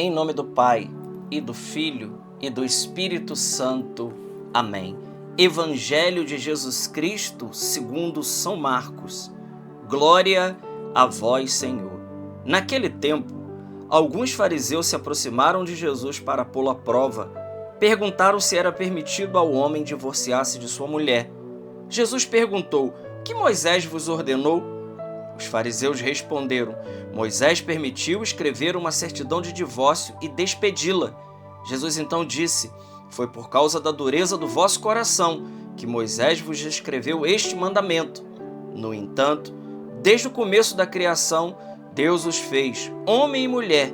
Em nome do Pai, e do Filho, e do Espírito Santo. Amém. Evangelho de Jesus Cristo, segundo São Marcos. Glória a vós, Senhor. Naquele tempo, alguns fariseus se aproximaram de Jesus para pô-lo à prova. Perguntaram se era permitido ao homem divorciar-se de sua mulher. Jesus perguntou: que Moisés vos ordenou? Os fariseus responderam: Moisés permitiu escrever uma certidão de divórcio e despedi-la. Jesus então disse: foi por causa da dureza do vosso coração que Moisés vos escreveu este mandamento. No entanto, desde o começo da criação, Deus os fez, homem e mulher.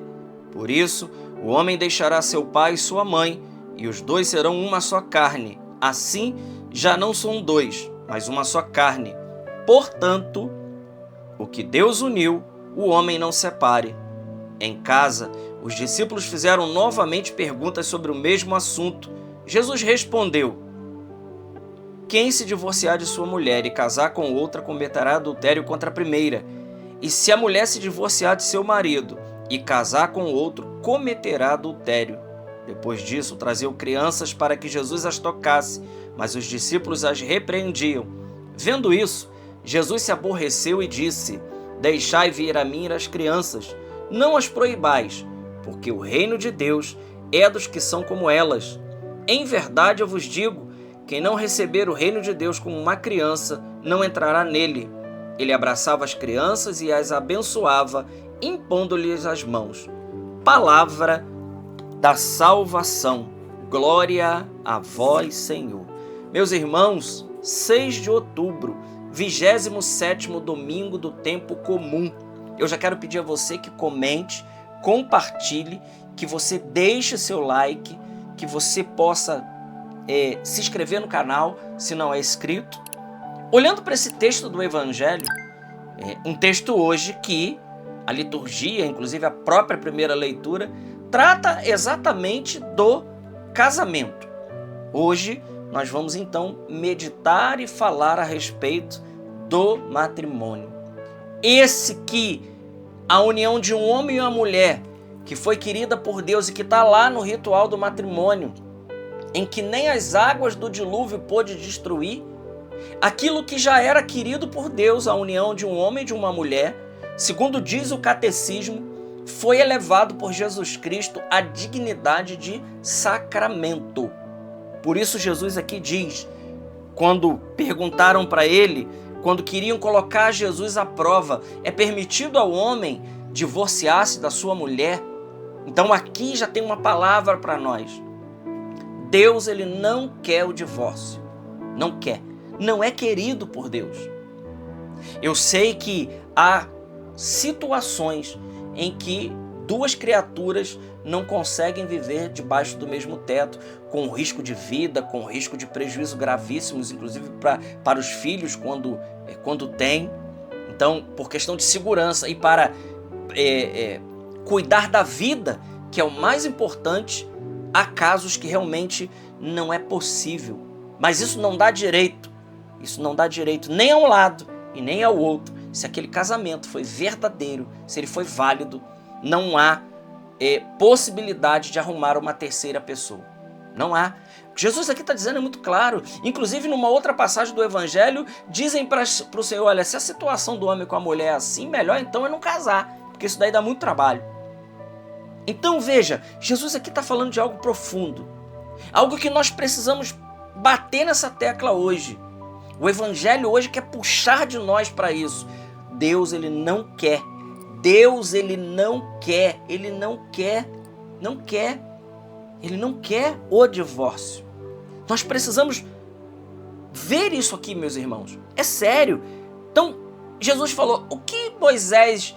Por isso, o homem deixará seu pai e sua mãe, e os dois serão uma só carne. Assim, já não são dois, mas uma só carne. Portanto, o que Deus uniu, o homem não separe. Em casa, os discípulos fizeram novamente perguntas sobre o mesmo assunto. Jesus respondeu: quem se divorciar de sua mulher e casar com outra cometerá adultério contra a primeira. E se a mulher se divorciar de seu marido e casar com outro, cometerá adultério. Depois disso, traziam crianças para que Jesus as tocasse, mas os discípulos as repreendiam. Vendo isso, Jesus se aborreceu e disse: deixai vir a mim as crianças, não as proibais, porque o reino de Deus é dos que são como elas. Em verdade eu vos digo, quem não receber o reino de Deus como uma criança, não entrará nele. Ele abraçava as crianças e as abençoava, impondo-lhes as mãos. Palavra da salvação. Glória a vós, Senhor. Meus irmãos, 6 de outubro, 27º domingo do tempo comum. Eu já quero pedir a você que comente, compartilhe, que você deixe seu like, que você possa se inscrever no canal, se não é inscrito. Olhando para esse texto do Evangelho, um texto hoje que a liturgia, inclusive a própria primeira leitura, trata exatamente do casamento. Hoje nós vamos então meditar e falar a respeito do matrimônio. Esse que a união de um homem e uma mulher, que foi querida por Deus e que está lá no ritual do matrimônio, em que nem as águas do dilúvio pôde destruir, aquilo que já era querido por Deus, a união de um homem e de uma mulher, segundo diz o catecismo, foi elevado por Jesus Cristo à dignidade de sacramento. Por isso Jesus aqui diz, quando perguntaram para ele, quando queriam colocar Jesus à prova, é permitido ao homem divorciar-se da sua mulher? Então aqui já tem uma palavra para nós. Deus, ele não quer o divórcio. Não quer. Não é querido por Deus. Eu sei que há situações em que duas criaturas não conseguem viver debaixo do mesmo teto, com risco de vida, com risco de prejuízo gravíssimos, inclusive para os filhos quando tem. Então, por questão de segurança e para cuidar da vida, que é o mais importante, há casos que realmente não é possível. Mas isso não dá direito. Isso não dá direito nem a um lado e nem ao outro. Se aquele casamento foi verdadeiro, se ele foi válido, não há possibilidade de arrumar uma terceira pessoa. Não há. Jesus aqui está dizendo, é muito claro. Inclusive, numa outra passagem do Evangelho, dizem para o Senhor, olha, se a situação do homem com a mulher é assim, melhor então é não casar, porque isso daí dá muito trabalho. Então veja, Jesus aqui está falando de algo profundo. Algo que nós precisamos bater nessa tecla hoje. O Evangelho hoje quer puxar de nós para isso. Deus, ele não quer. Deus, ele não quer. Ele não quer. Não quer. Ele não quer o divórcio. Nós precisamos ver isso aqui, meus irmãos. É sério. Então, Jesus falou, o que Moisés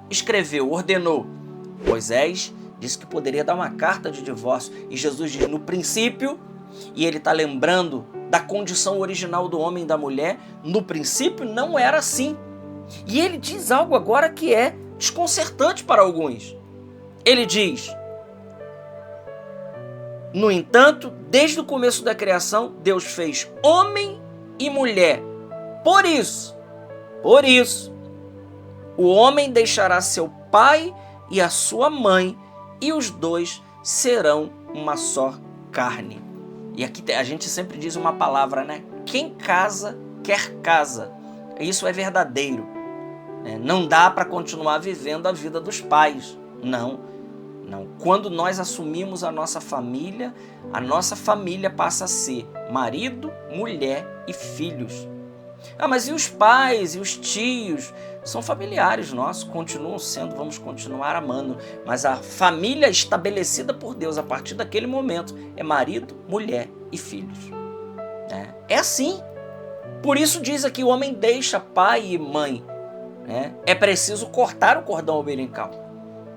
escreveu, ordenou? Moisés disse que poderia dar uma carta de divórcio. E Jesus diz, no princípio, e ele está lembrando da condição original do homem e da mulher, no princípio não era assim. E ele diz algo agora que é desconcertante para alguns. Ele diz, no entanto, desde o começo da criação, Deus fez homem e mulher. Por isso, o homem deixará seu pai e a sua mãe e os dois serão uma só carne. E aqui a gente sempre diz uma palavra, né? Quem casa, quer casa. Isso é verdadeiro. Não dá para continuar vivendo a vida dos pais. Não. Quando nós assumimos a nossa família passa a ser marido, mulher e filhos. Mas e os pais e os tios? São familiares nossos, continuam sendo, vamos continuar amando. Mas a família estabelecida por Deus a partir daquele momento é marido, mulher e filhos. É assim. Por isso diz aqui, o homem deixa pai e mãe. É preciso cortar o cordão umbilical.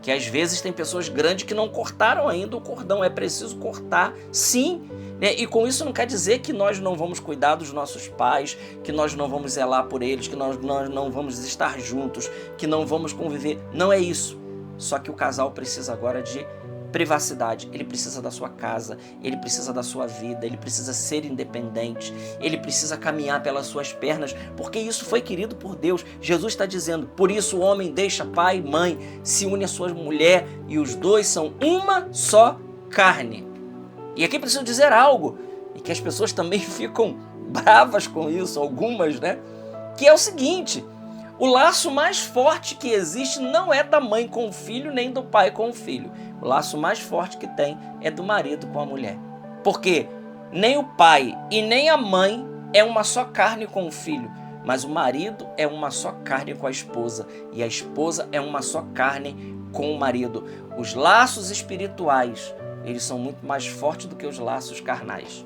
Que às vezes tem pessoas grandes que não cortaram ainda o cordão. É preciso cortar, sim. E com isso não quer dizer que nós não vamos cuidar dos nossos pais, que nós não vamos zelar por eles, que nós não vamos estar juntos, que não vamos conviver. Não é isso. Só que o casal precisa agora de privacidade. Ele precisa da sua casa, ele precisa da sua vida, ele precisa ser independente, ele precisa caminhar pelas suas pernas, porque isso foi querido por Deus. Jesus está dizendo, por isso o homem deixa pai e mãe, se une à sua mulher e os dois são uma só carne. E aqui preciso dizer algo, e que as pessoas também ficam bravas com isso, algumas, né? Que é o seguinte, o laço mais forte que existe não é da mãe com o filho, nem do pai com o filho. O laço mais forte que tem é do marido com a mulher. Porque nem o pai e nem a mãe é uma só carne com o filho, mas o marido é uma só carne com a esposa e a esposa é uma só carne com o marido. Os laços espirituais, eles são muito mais fortes do que os laços carnais.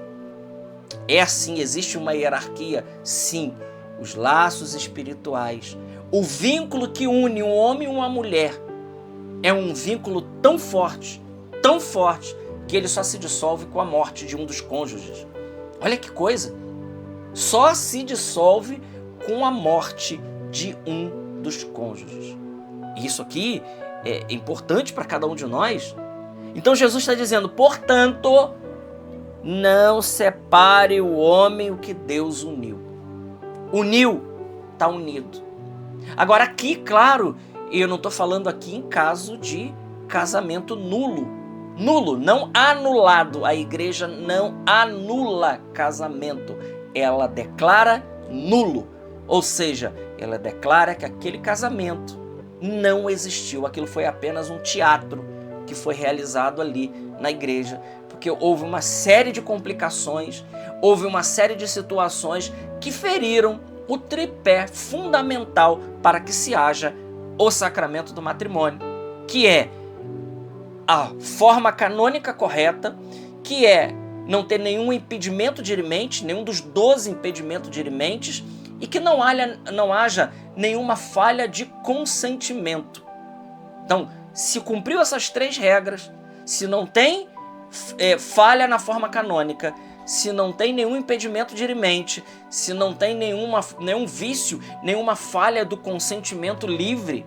É assim, existe uma hierarquia? Sim. Os laços espirituais, o vínculo que une um homem e uma mulher, é um vínculo tão forte, que ele só se dissolve com a morte de um dos cônjuges. Olha que coisa! Só se dissolve com a morte de um dos cônjuges. Isso aqui é importante para cada um de nós. Então Jesus está dizendo, portanto, não separe o homem o que Deus uniu. Uniu, está unido. Agora aqui, claro, eu não estou falando aqui em caso de casamento nulo. Nulo, não anulado. A igreja não anula casamento. Ela declara nulo. Ou seja, ela declara que aquele casamento não existiu. Aquilo foi apenas um teatro que foi realizado ali na igreja. Porque houve uma série de complicações, houve uma série de situações que feriram o tripé fundamental para que se haja o sacramento do matrimônio, que é a forma canônica correta, que é não ter nenhum impedimento dirimente, nenhum dos 12 impedimentos dirimentes, e que não haja nenhuma falha de consentimento. Então, se cumpriu essas 3 regras, se não tem falha na forma canônica, se não tem nenhum impedimento dirimente, se não tem nenhum vício, nenhuma falha do consentimento livre,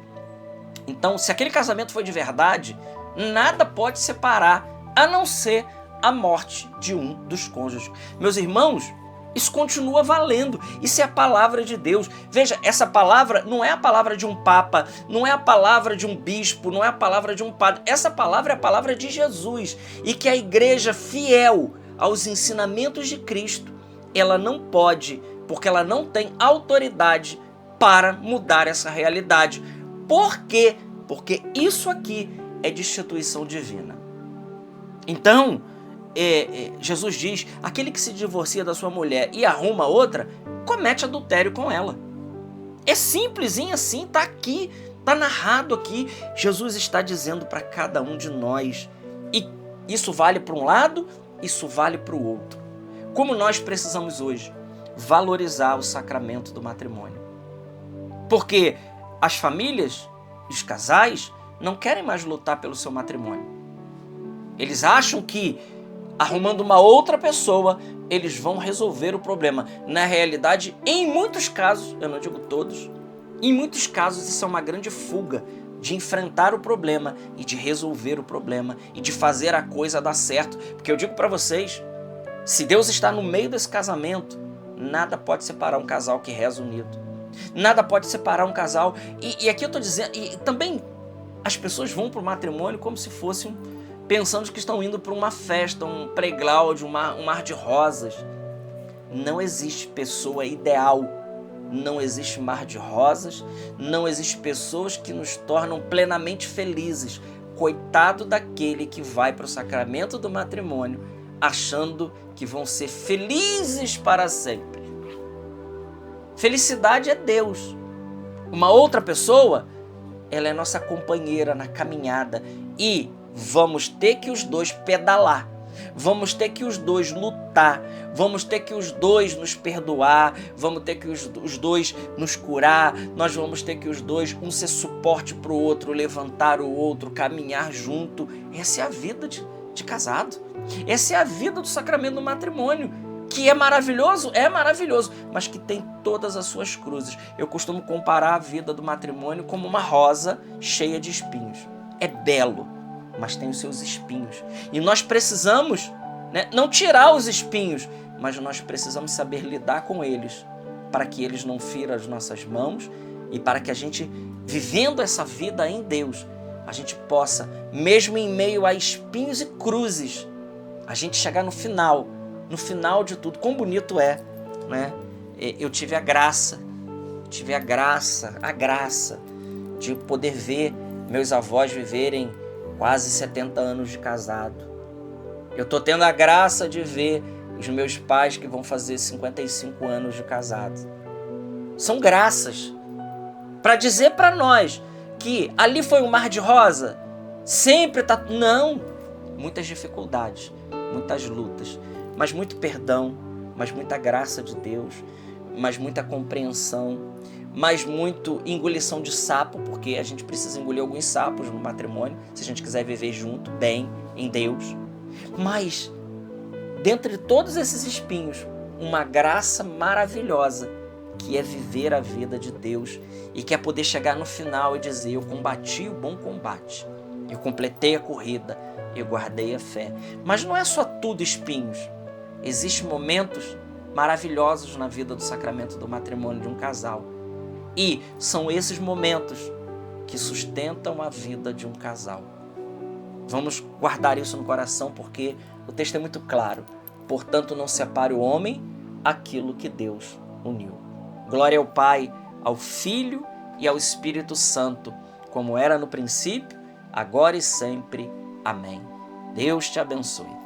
então, se aquele casamento foi de verdade, nada pode separar, a não ser a morte de um dos cônjuges. Meus irmãos, isso continua valendo. Isso é a palavra de Deus. Veja, essa palavra não é a palavra de um papa, não é a palavra de um bispo, não é a palavra de um padre. Essa palavra é a palavra de Jesus. E que a igreja fiel aos ensinamentos de Cristo, ela não pode, porque ela não tem autoridade para mudar essa realidade. Por quê? Porque isso aqui é de instituição divina. Então, Jesus diz, aquele que se divorcia da sua mulher e arruma outra, comete adultério com ela. É simplesinho assim, está aqui, está narrado aqui. Jesus está dizendo para cada um de nós. E isso vale para um lado, isso vale para o outro. Como nós precisamos hoje valorizar o sacramento do matrimônio. Porque as famílias, os casais, não querem mais lutar pelo seu matrimônio. Eles acham que, arrumando uma outra pessoa, eles vão resolver o problema. Na realidade, em muitos casos, eu não digo todos, em muitos casos isso é uma grande fuga de enfrentar o problema e de resolver o problema e de fazer a coisa dar certo. Porque eu digo para vocês, se Deus está no meio desse casamento, nada pode separar um casal que reza unido. Nada pode separar um casal. E aqui eu estou dizendo, e também As pessoas vão para o matrimônio como se fossem, pensando que estão indo para uma festa, um playground, um mar de rosas. Não existe pessoa ideal, não existe mar de rosas, não existe pessoas que nos tornam plenamente felizes. Coitado daquele que vai para o sacramento do matrimônio achando que vão ser felizes para sempre. Felicidade é Deus. Uma outra pessoa, ela é nossa companheira na caminhada e vamos ter que os dois pedalar. Vamos ter que os dois lutar, vamos ter que os dois nos perdoar, vamos ter que os dois nos curar, nós vamos ter que os dois, um ser suporte para o outro, levantar o outro, caminhar junto. Essa é a vida de casado, essa é a vida do sacramento do matrimônio, que é maravilhoso, mas que tem todas as suas cruzes. Eu costumo comparar a vida do matrimônio como uma rosa cheia de espinhos. É belo, mas tem os seus espinhos. E nós precisamos, não tirar os espinhos, mas nós precisamos saber lidar com eles, para que eles não firam as nossas mãos e para que a gente, vivendo essa vida em Deus, a gente possa, mesmo em meio a espinhos e cruzes, a gente chegar no final de tudo. Quão bonito é, né? Eu tive a graça de poder ver meus avós viverem quase 70 anos de casado. Eu estou tendo a graça de ver os meus pais que vão fazer 55 anos de casado. São graças para dizer para nós que ali foi um mar de rosa, sempre tá... Não, muitas dificuldades, muitas lutas, mas muito perdão, mas muita graça de Deus, mas muita compreensão, mas muito engolição de sapo, porque a gente precisa engolir alguns sapos no matrimônio, se a gente quiser viver junto, bem, em Deus. Mas, dentre todos esses espinhos, uma graça maravilhosa, que é viver a vida de Deus e que é poder chegar no final e dizer: eu combati o bom combate, eu completei a corrida, eu guardei a fé. Mas não é só tudo espinhos. Existem momentos maravilhosos na vida do sacramento do matrimônio de um casal. E são esses momentos que sustentam a vida de um casal. Vamos guardar isso no coração, porque o texto é muito claro. Portanto, não separe o homem aquilo que Deus uniu. Glória ao Pai, ao Filho e ao Espírito Santo, como era no princípio, agora e sempre. Amém. Deus te abençoe.